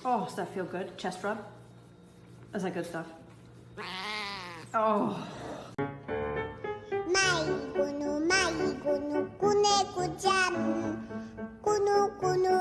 Oh, does that feel good? Chest rub? Is that good stuff? Oh. 마이구누 마이구누 꾸네꾸잠 꾸누꾸누